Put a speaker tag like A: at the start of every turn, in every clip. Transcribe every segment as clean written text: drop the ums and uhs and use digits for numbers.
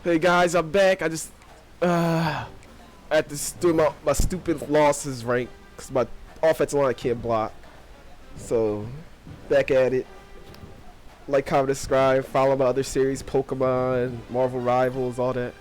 A: Hey guys, I'm back. I just had to do my stupid losses rank because my offensive line can't block. So back at it. Like, comment, subscribe, follow my other series, Pokemon, Marvel Rivals, all that.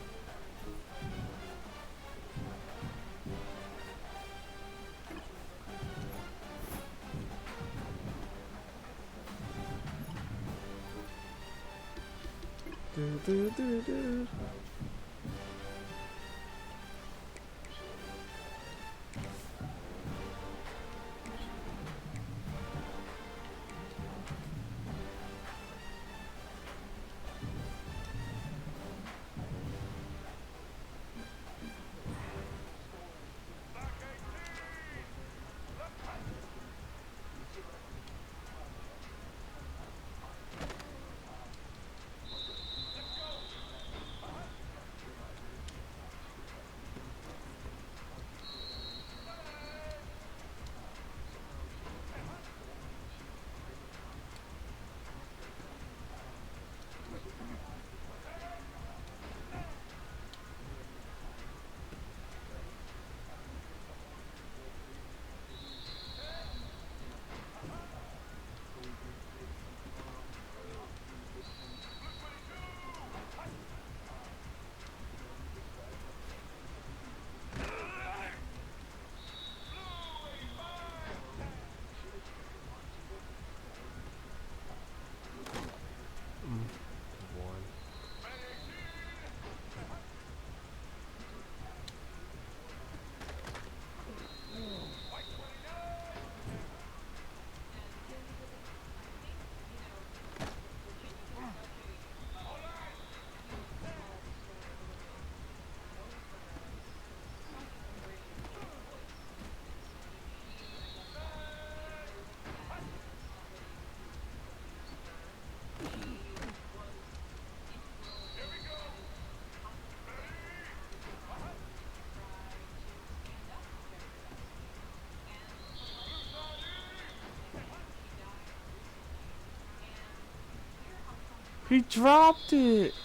A: He dropped it.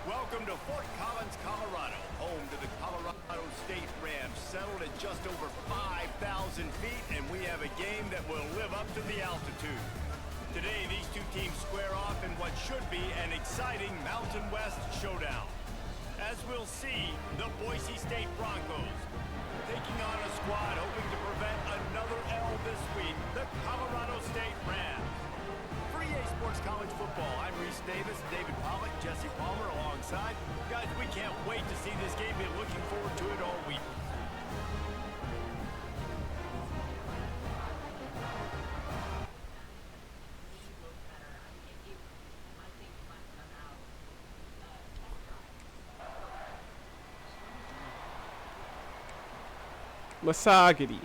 B: Welcome to Fort Collins, Colorado, home to the Colorado State Rams, settled at just over 5,000 feet, and we have a game that will live up to the altitude. Today, these two teams square off in what should be an exciting Mountain West showdown. As we'll see, the Boise State Broncos taking on a squad hoping to prevent another L this week, the Colorado State Rams. For EA Sports College Football, I'm Reese Davis, David Pollock, Jesse Palmer alongside. Guys, we can't wait to see this game. Been looking forward to it all week.
A: Masagity.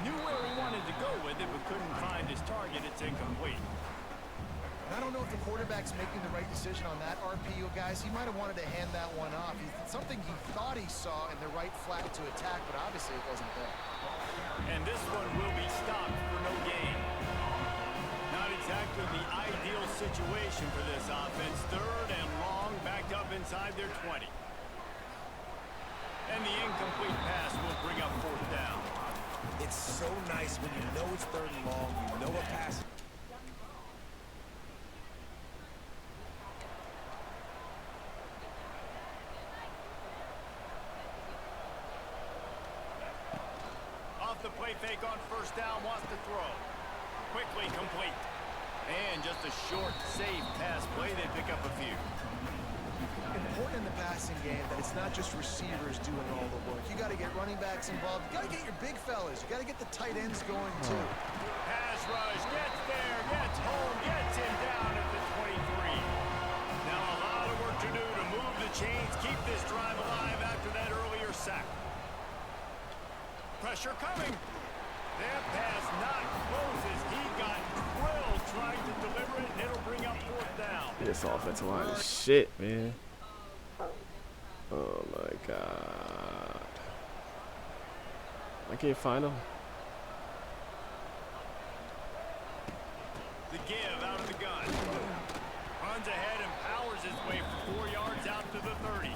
B: Knew where he wanted to go with it, but couldn't find his target. It's incomplete.
C: I don't know if the quarterback's making the right decision on that RPO, guys. He might have wanted to hand that one off. Something he thought he saw in the right flat to attack, but obviously it wasn't there.
B: And this one will be stopped for no gain. Not exactly the ideal situation for this offense. Third and long, backed up inside their 20. And the incomplete pass will bring up fourth down.
D: It's so nice when you know it's third and long, you know a pass.
B: Off the play fake on first down, wants to throw. Quickly complete. And just a short, safe pass play, they pick up a few.
C: Important in the passing game that it's not just receivers doing all the work. You got to get running backs involved. You got to get your big fellas. You got to get the tight ends going too.
B: Pass rush, gets there, gets home, gets him down at the 23. Now a lot of work to do to move the chains, keep this drive alive after that earlier sack. Pressure coming. That pass not close as he got drilled trying to deliver it, and it'll bring up fourth down.
A: This offensive line is shit, man. Oh my god. I can't find him.
B: The give out of the gun. Runs ahead and powers his way for 4 yards out to the 30.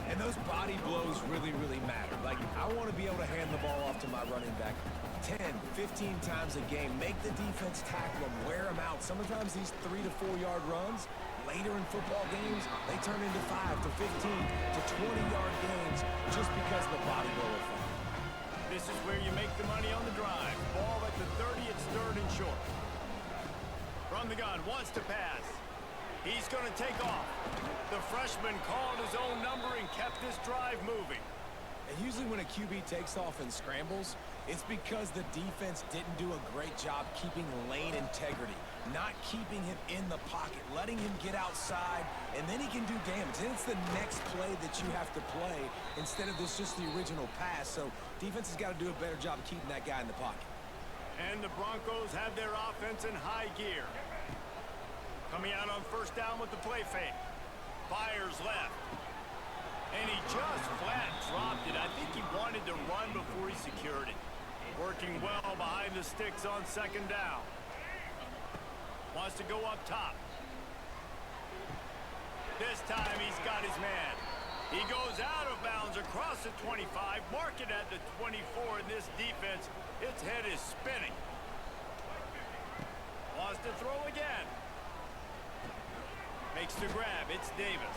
D: And those body blows really, really matter. Like, I want to be able to hand the ball off to my running back 10, 15 times a game. Make the defense tackle them, wear them out. Sometimes these 3 to 4 yard runs, later in football games, they turn into 5 to 15 to 20-yard games just because of the body blow effect.
B: This is where you make the money on the drive. Ball at the 30, it's third and short. From the gun, wants to pass. He's going to take off. The freshman called his own number and kept this drive moving.
D: And usually when a QB takes off and scrambles, it's because the defense didn't do a great job keeping lane integrity, not keeping him in the pocket, letting him get outside, and then he can do damage. And it's the next play that you have to play instead of this just the original pass. So defense has got to do a better job of keeping that guy in the pocket.
B: And the Broncos have their offense in high gear. Coming out on first down with the play fake. Fires left. And he just flat dropped it. I think he wanted to run before he secured it. Working well behind the sticks on second down. Wants to go up top. This time he's got his man. He goes out of bounds across the 25, marking at the 24 in this defense. Its head is spinning. Wants to throw again. Makes the grab. It's Davis.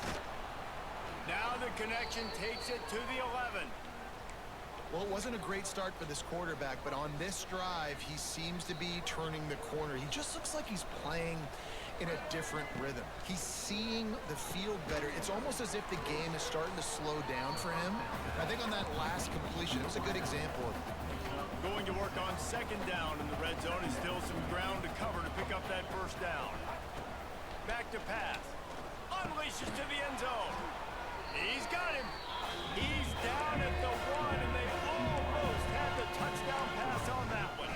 B: Now the connection takes it to the 11.
C: Well, it wasn't a great start for this quarterback, but on this drive, he seems to be turning the corner. He just looks like he's playing in a different rhythm. He's seeing the field better. It's almost as if the game is starting to slow down for him. I think on that last completion, it was a good example of it.
B: Going to work on second down in the red zone. Is still some ground to cover to pick up that first down. Back to pass. Unleashes to the end zone. He's got him. He's down at the 1, and they almost had the touchdown pass on that one.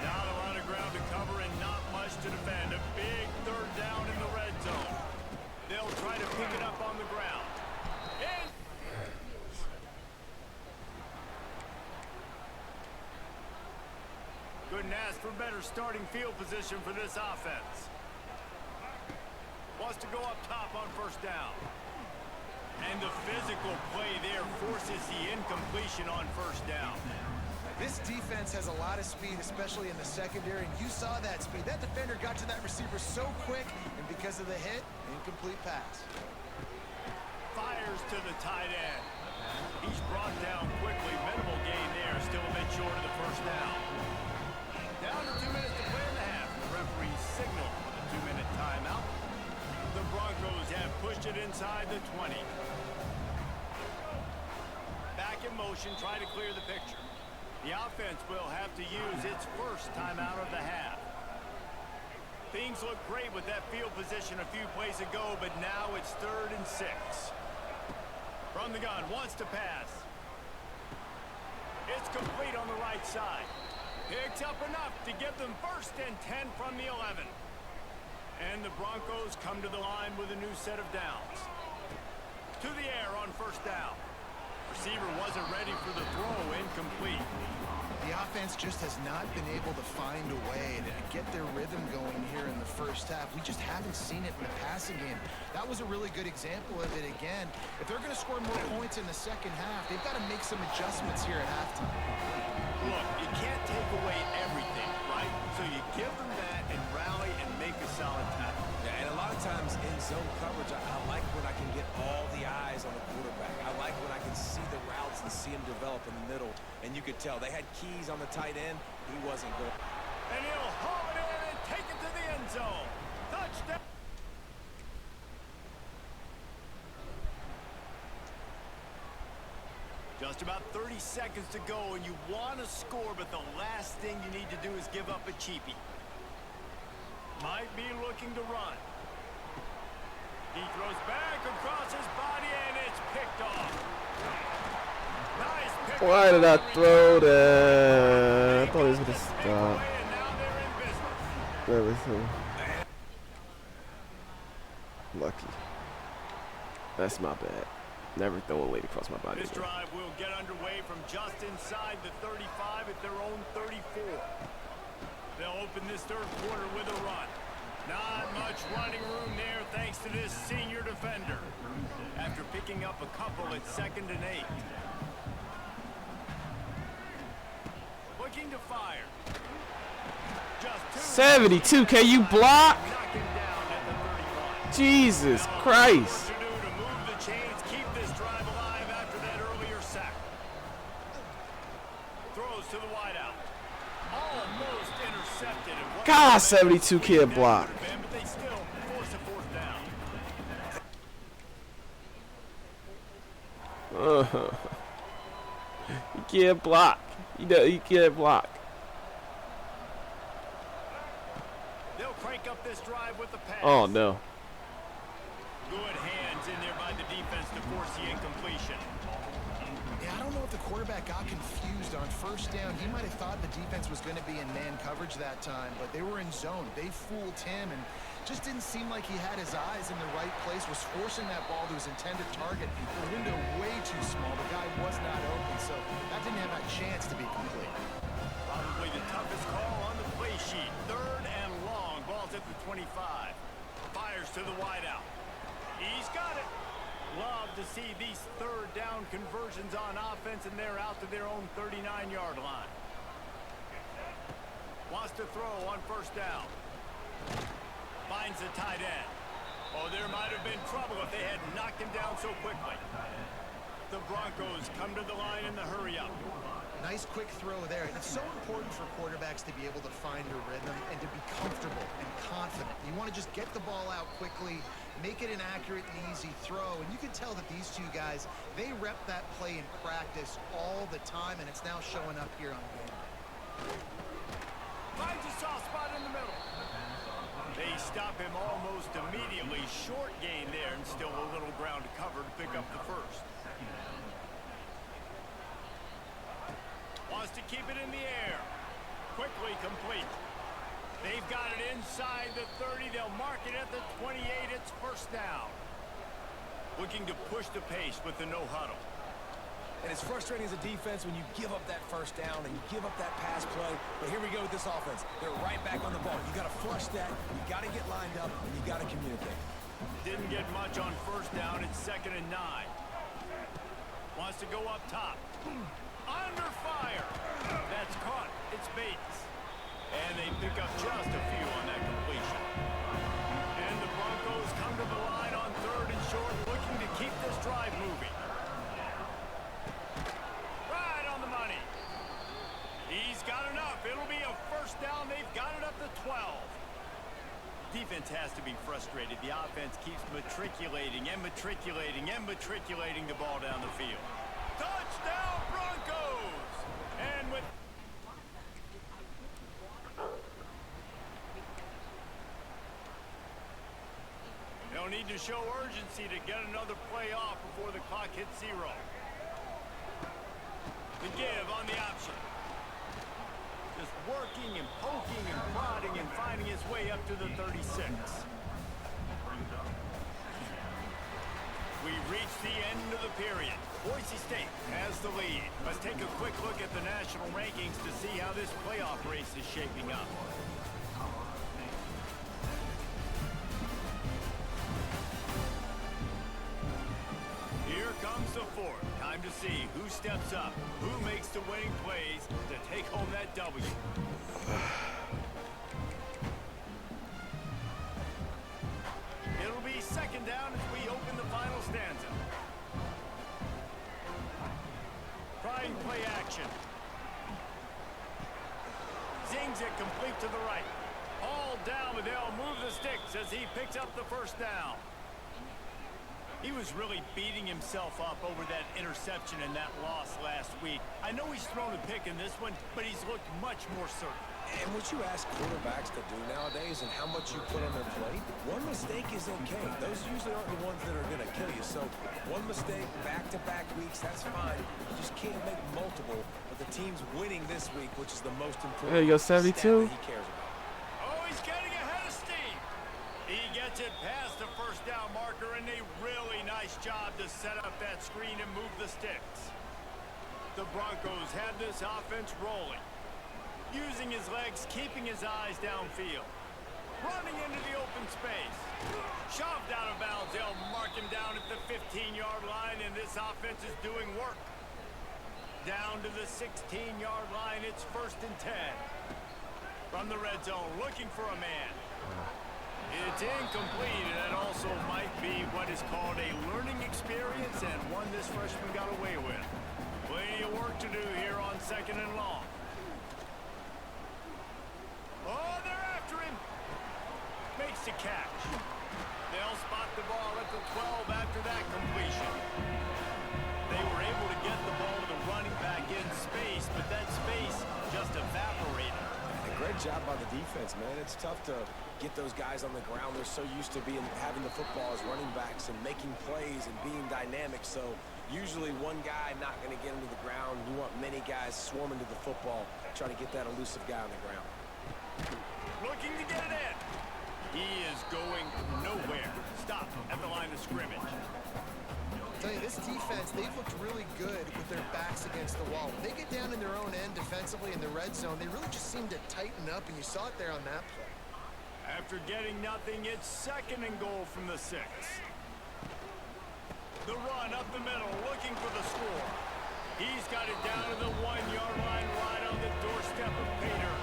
B: Not a lot of ground to cover and not much to defend. A big third down in the red zone. They'll try to pick it up on the ground. And couldn't ask for better starting field position for this offense. Wants to go up top on first down. And the physical play there forces the incompletion on first down.
C: This defense has a lot of speed, especially in the secondary, and you saw that speed. That defender got to that receiver so quick, and because of the hit, incomplete pass.
B: Fires to the tight end. He's brought down quickly. Minimal gain there, still a bit short of the first down. Down to 2 minutes to play in the half. The referee signaled for the 2-minute timeout. The Broncos have pushed it inside the 20. Back in motion, try to clear the picture. The offense will have to use its first timeout of the half. Things look great with that field position a few plays ago, but now it's 3rd and 6. From the gun, wants to pass. It's complete on the right side. Picks up enough to give them 1st and 10 from the 11. And the Broncos come to the line with a new set of downs. To the air on first down. Receiver wasn't ready for the throw, incomplete.
C: The offense just has not been able to find a way to get their rhythm going here in the first half. We just haven't seen it in the passing game. That was a really good example of it again. If they're going to score more points in the second half, they've got to make some adjustments here at halftime.
B: Look, you can't take away everything, right? So you give them that and rally and make a solid tackle.
D: Yeah, and a lot of times in zone coverage, I like when I can get all the eyes on the quarterback. I like when I can see the routes and see him develop in the middle. And you could tell they had keys on the tight end. He wasn't going.
B: And he'll haul it in and take it to the end zone. Touchdown. Just about 30 seconds to go, and you want to score, but the last thing you need to do is give up a cheapie. Might be looking to run. He throws back across his body, and it's picked off. Nice pick.
A: Why did I throw that? I thought he was going to stop.
B: And now they're in business.
A: Everything. Lucky. That's my bad. Never throw a lady across my body.
B: This drive will get underway from just inside the 35 at their own 34. They'll open this third quarter with a run. Not much running room there thanks to this senior defender. After picking up a couple at 2nd and 8. Looking to fire. Just
A: 72. Can you block?
B: knock him down at the 35.
A: Jesus Christ.
B: To move the chains, keep this drive alive after that earlier sack. Throws to the wideout. Almost intercepted.
A: God, 72 can't block.
B: But they still force a fourth down.
A: He can't block. He can't block.
B: They'll crank up this drive with the pass.
A: Oh, no.
B: Good hands in there by the defense to force the incompletion.
C: Yeah, I don't know if the quarterback got confused on first down. He might have thought the defense was going to be in man coverage that time, but they were in zone. They fooled him and just didn't seem like he had his eyes in the right place, was forcing that ball to his intended target. The window way too small. The guy was not open, so that didn't have a chance to be complete.
B: Probably the toughest call on the play sheet. 3rd and long. Ball's at the 25. Fires to the wideout. He's got it. Love to see these 3rd down conversions on offense, and they're out to their own 39-yard line. Wants to throw on 1st down. Finds the tight end. Oh, there might have been trouble if they had knocked him down so quickly. The Broncos come to the line in the hurry-up.
C: Nice quick throw there. It's so important for quarterbacks to be able to find a rhythm and to be comfortable and confident. You want to just get the ball out quickly, make it an accurate and easy throw. And you can tell that these two guys, they rep that play in practice all the time, and it's now showing up here on game day.
B: Finds a soft spot in the middle. They stop him almost immediately. Short gain there, and still a little ground to cover to pick up the first. Wants to keep it in the air. Quickly complete. They've got it inside the 30. They'll mark it at the 28. It's 1st down. Looking to push the pace with the no huddle.
D: And it's frustrating as a defense when you give up that 1st down and you give up that pass play. But here we go with this offense. They're right back on the ball. You got to flush that. You got to get lined up, and you got to communicate.
B: Didn't get much on 1st down. It's 2nd and 9. Wants to go up top. Under fire. That's caught. It's Bates. And they pick up just a few on that completion. And the Broncos come to the line on 3rd and short, looking to keep this drive moving. Right on the money. He's got enough. It'll be a 1st down. They've got it up to 12. Defense has to be frustrated. The offense keeps matriculating and matriculating and matriculating the ball down the field. Touchdown, Broncos! And with... They'll need to show urgency to get another play off before the clock hits 0. The give on the option. Just working and poking and prodding and finding his way up to the 36. We reached the end of the period. Boise State has the lead. Let's take a quick look at the national rankings to see how this playoff race is shaping up. Here comes the fourth. Time to see who steps up, who makes the winning plays to take home that W. It'll be second down as we open the final stanza. Trying play action. Zings it complete to the right. All down, but they'll move the sticks as he picks up the first down. He was really beating himself up over that interception and that loss last week. I know he's thrown a pick in this one, but he's looked much more certain.
D: And what you ask quarterbacks to do nowadays and how much you put on their plate, one mistake is okay. Those usually aren't the ones that are going to kill you. So one mistake, back-to-back weeks, that's fine. You just can't make multiple. But the team's winning this week, which is the most important.
A: There you go, 72.
D: Stat that he cares about.
B: Oh, he's getting ahead of steam. He gets it past the first down marker, and a really nice job to set up that screen and move the sticks. The Broncos had this offense rolling. Using his legs, keeping his eyes downfield. Running into the open space. Shoved out of bounds. They'll mark him down at the 15-yard line, and this offense is doing work. Down to the 16-yard line, it's 1st and 10. From the red zone, looking for a man. It's incomplete, and it also might be what is called a learning experience, and one this freshman got away with. Plenty of work to do here on 2nd and long. Oh, they're after him. Makes the catch. They'll spot the ball at the 12 after that completion. They were able to get the ball to the running back in space, but that space just evaporated.
D: A great job by the defense, man. It's tough to get those guys on the ground. They're so used to having the football as running backs and making plays and being dynamic. So usually one guy not going to get him to the ground. You want many guys swarming to the football, trying to get that elusive guy on the ground.
B: Looking to get it in. He is going nowhere. Stop at the line of scrimmage.
C: I'll tell you, this defense, they've looked really good with their backs against the wall. When they get down in their own end defensively in the red zone, they really just seem to tighten up, and you saw it there on that play.
B: After getting nothing, it's 2nd and goal from the 6. The run up the middle, looking for the score. He's got it down to the 1-yard line, right on the doorstep of Pater.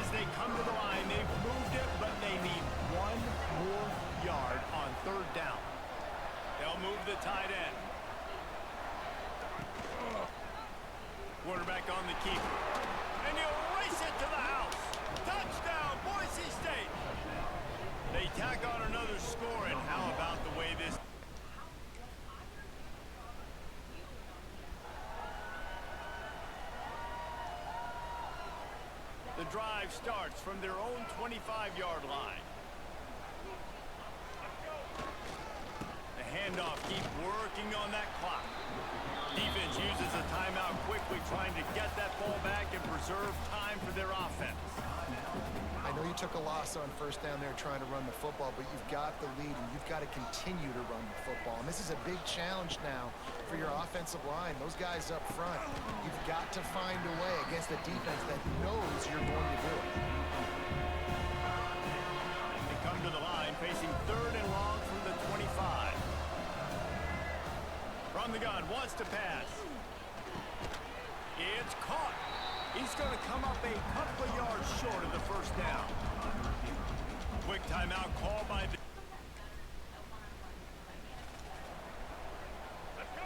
B: As they come to the line, they've moved it, but they need 1 more yard on 3rd down. They'll move the tight end. Quarterback on the keeper. And he'll race it to the house. Touchdown, Boise State. They tack on another score, and how about the way this... The drive starts from their own 25-yard line. The handoff keeps working on that clock. Defense uses a timeout quickly, trying to get that ball back and preserve time for their offense.
C: I know you took a loss on 1st down there trying to run the football, but you've got the lead, and you've got to continue to run the football. And this is a big challenge now for your offensive line. Those guys up front, you've got to find a way against a defense that knows you're going to do it.
B: They come to the line, facing 3rd and long from the 25. From the gun, wants to pass. It's caught. He's going to come up a couple of yards short of the 1st down. Quick timeout call by the...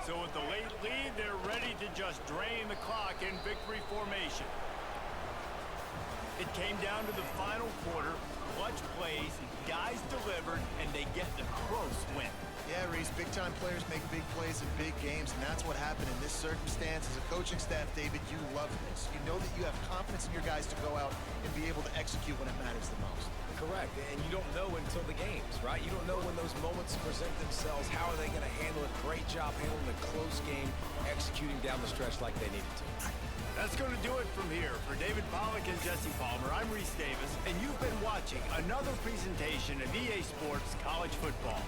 B: So with the late lead, they're ready to just drain the clock in victory formation. It came down to the final quarter. Clutch plays, guys delivered, and they get the close win.
C: Yeah, Reese, big-time players make big plays in big games, and that's what happened in this circumstance. As a coaching staff, David, you love this. You know that you have confidence in your guys to go out and be able to execute when it matters the most.
D: Correct, and you don't know until the games, right? You don't know when those moments present themselves. How are they going to handle it? Great job handling a close game, executing down the stretch like they needed to.
B: That's going to do it from here. For David Pollack and Jesse Palmer, I'm Reese Davis, and you've been watching another presentation of EA Sports College Football.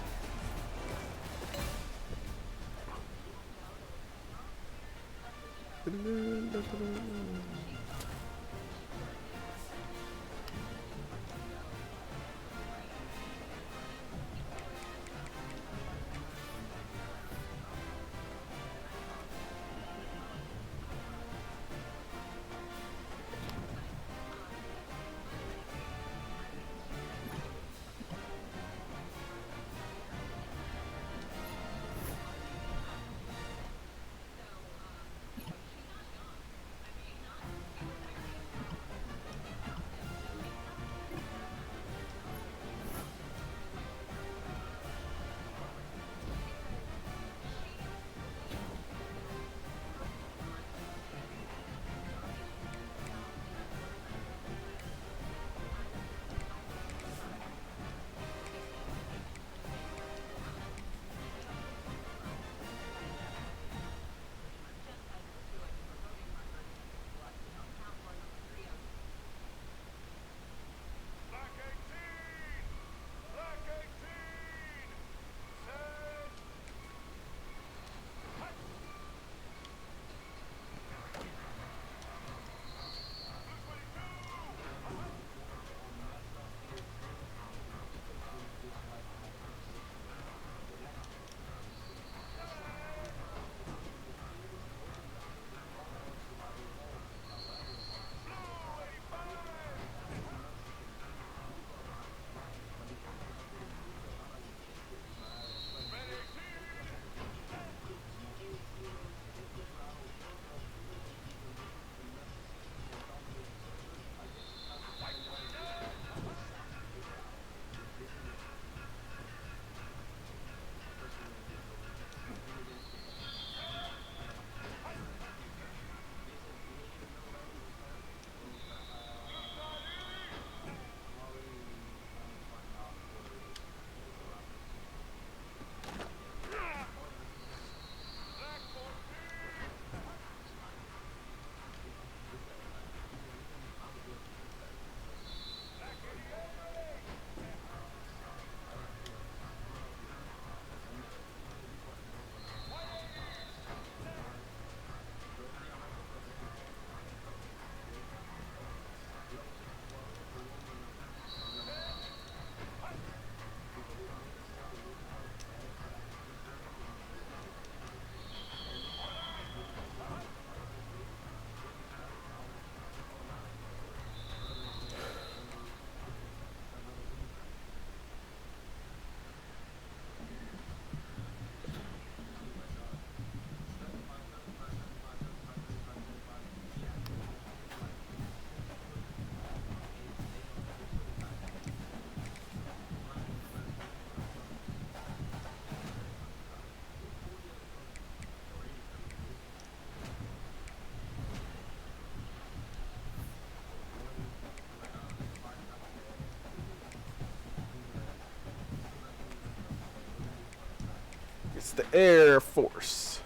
A: It's the Air Force.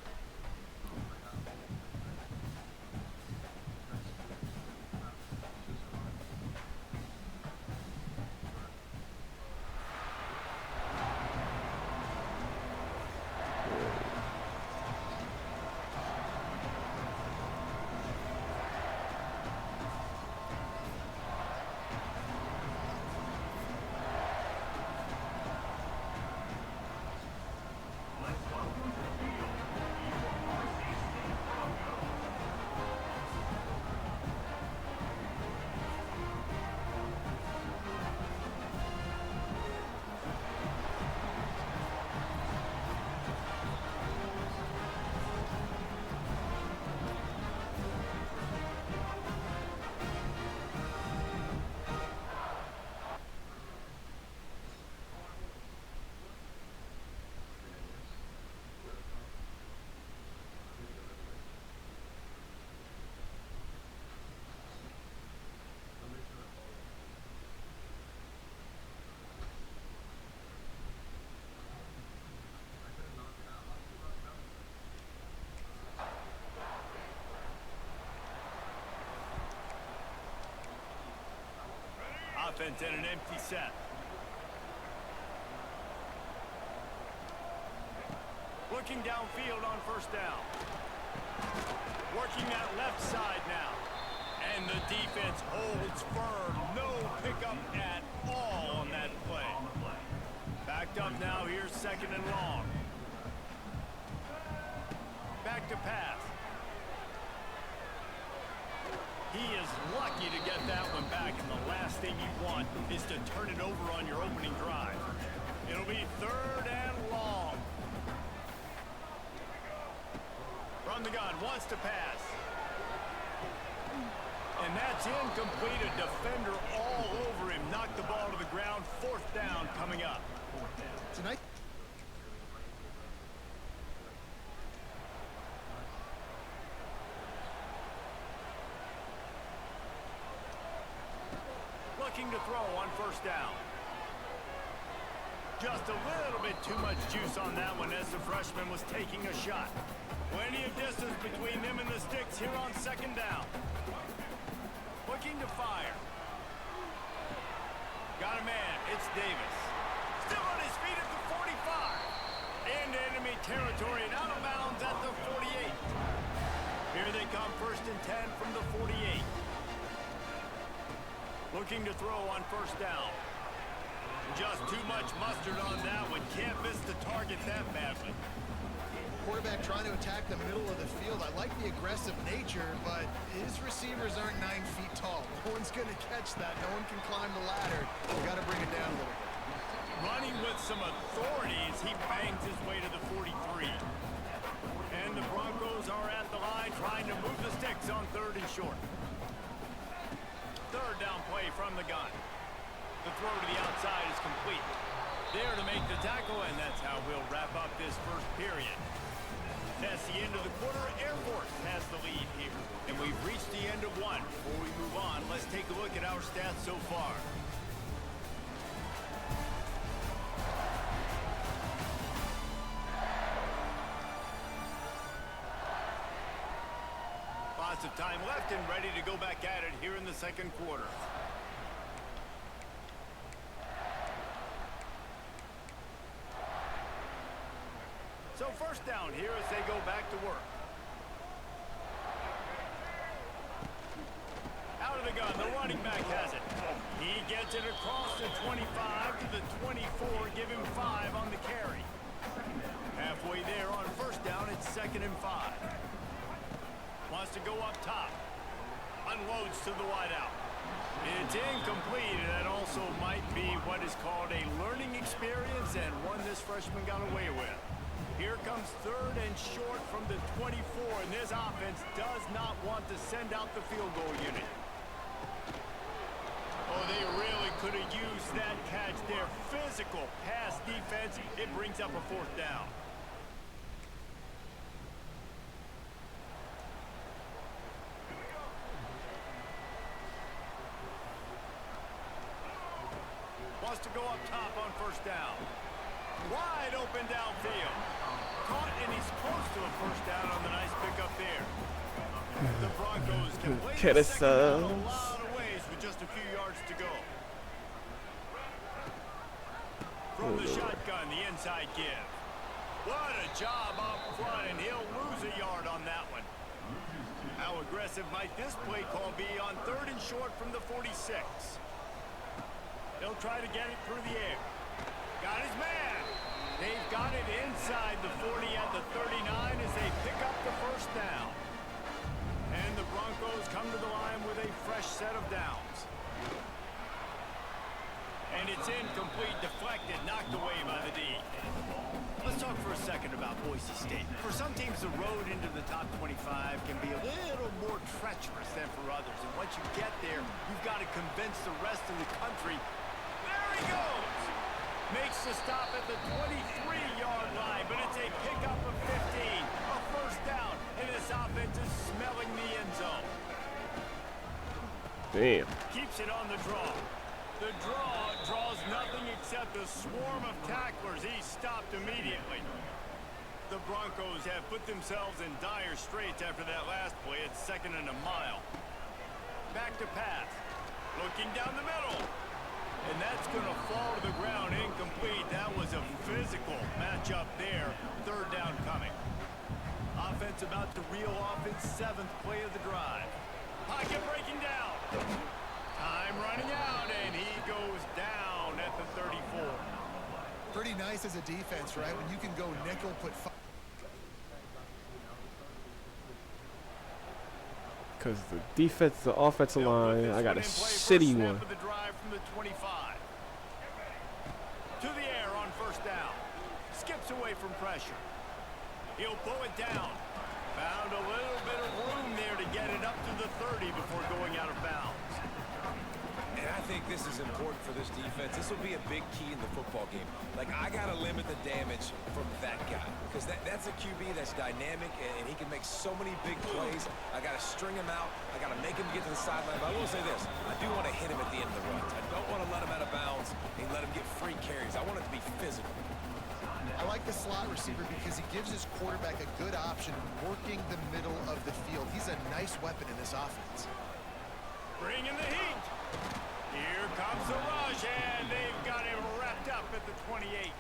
B: Offense and an empty set. Looking downfield on first down. Working that left side now. And the defense holds firm. No pickup at all on that play. Backed up now. Here's second and long. Back to pass. He is lucky to get that one back, and the last thing you want is to turn it over on your opening drive. It'll be third and long. From the gun, wants to pass. And that's incomplete. A defender all over him. Knocked the ball to the ground. Fourth down coming up.
C: Tonight.
B: Looking to throw on first down. Just a little bit too much juice on that one as the freshman was taking a shot. Plenty of distance between them and the sticks here on second down. Looking to fire. Got a man. It's Davis. Still on his feet at the 45. Into enemy territory and out of bounds at the 48. Here they come, first and 10 from the 48. Looking to throw on first down. Just too much mustard on that one. Can't miss the target that badly.
C: Quarterback trying to attack the middle of the field. I like the aggressive nature, but his receivers aren't 9 feet tall. No one's going to catch that. No one can climb the ladder. You got to bring it down a little bit.
B: Running with some authority as he bangs his way to the 43. And the Broncos are at the line trying to move the sticks on third and short. Third down play from the gun. The throw to the outside is complete. There to make the tackle, and that's how we'll wrap up this first period. That's the end of the quarter. Air Force has the lead here. And we've reached the end of one. Before we move on, let's take a look at our stats so far. Lots of time left and ready to go back at it here in the second quarter. So first down here as they go back to work. Out of the gun, the running back has it. He gets it across the 25 to the 24, give him 5 on the carry. Halfway there on first down, it's second and 5. Wants to go up top. Unloads to the wideout. It's incomplete, and that also might be what is called a learning experience and one this freshman got away with. Here comes third and short from the 24, and this offense does not want to send out the field goal unit. Oh, they really could have used that catch there. Physical pass defense. It brings up a fourth down. Wants to go up top on first down. Wide open downfield. Caught, and he's close to a first down on the nice pickup there. The Broncos can play the second down a lot of ways with just a few yards to go. From the shotgun, the inside give. What a job up front, and he'll lose a yard on that one. How aggressive might this play call be on third and short from the 46? He'll try to get it through the air. Got his man. They've got it inside the 40 at the 39 as they pick up the first down. And the Broncos come to the line with a fresh set of downs. And it's incomplete, deflected, knocked away by the D. Let's talk for a second about Boise State. For some teams, the road into the top 25 can be a little more treacherous than for others. And once you get there, you've got to convince the rest of the country. There he goes! Makes the stop at the 23-yard line, but it's a pickup of 15, a first down, and this offense is smelling the end zone.
A: Damn.
B: Keeps it on the draw. The draw draws nothing except a swarm of tacklers. He's stopped immediately. The Broncos have put themselves in dire straits after that last play. It's second and a mile. Back to pass. Looking down the middle. And that's going to fall to the ground incomplete. That was a physical matchup there. Third down coming. Offense defense about to reel off its 7th play of the drive. Pocket breaking down. Time running out, and he goes down at the 34.
C: Pretty nice as a defense, right? When you can go nickel, put
A: Because the defense, the offensive line, I got a shitty one.
B: The drive from the 25. To the air on first down. Skips away from pressure. He'll pull it down. Found a little bit of room there to get it up to the 30 before going out of bounds.
D: And I think this is important for this defense. This will be a big key in the football game. Like, I got to limit the damage from that guy. Because that's a QB that's dynamic, and he can make so many big plays. I got to string him out. I got to make him get to the sideline. But I will say this. I do want to hit him at the end of the runs. I don't want to let him out of bounds and let him get free carries. I want it to be physical.
C: I like the slot receiver because he gives his quarterback a good option working the middle of the field. He's a nice weapon in this offense.
B: Bring in the heat. Here comes the rush, and they've got him wrapped up at the 28.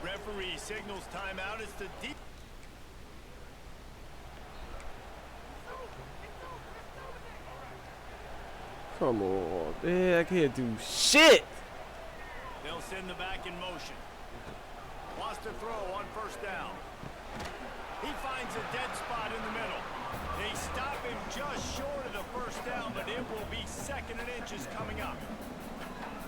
B: Referee signals timeout. It's the deep.
A: Come on, man, I can't do shit.
B: They'll send the back in motion. Wants to throw on first down. He finds a dead spot in the middle. They stop him just short of the first down, but it will be 2nd and inches coming up.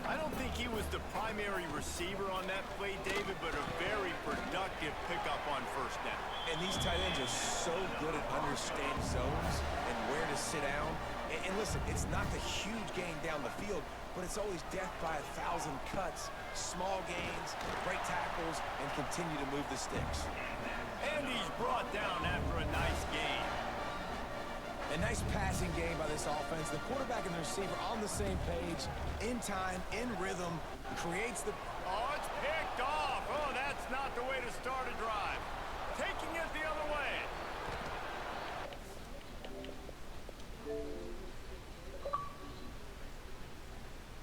B: I don't think he was the primary receiver on that play, David, but a very productive pickup on first down.
D: And these tight ends are so good at understanding zones and where to sit down. And listen, it's not the huge gain down the field, but it's always death by 1,000 cuts, small gains, break tackles, and continue to move the sticks.
B: And he's brought down after a nice gain.
D: A nice passing game by this offense. The quarterback and the receiver on the same page, in time, in rhythm, creates the...
B: Oh, it's picked off. Oh, that's not the way to start a drive. Taking it the other way.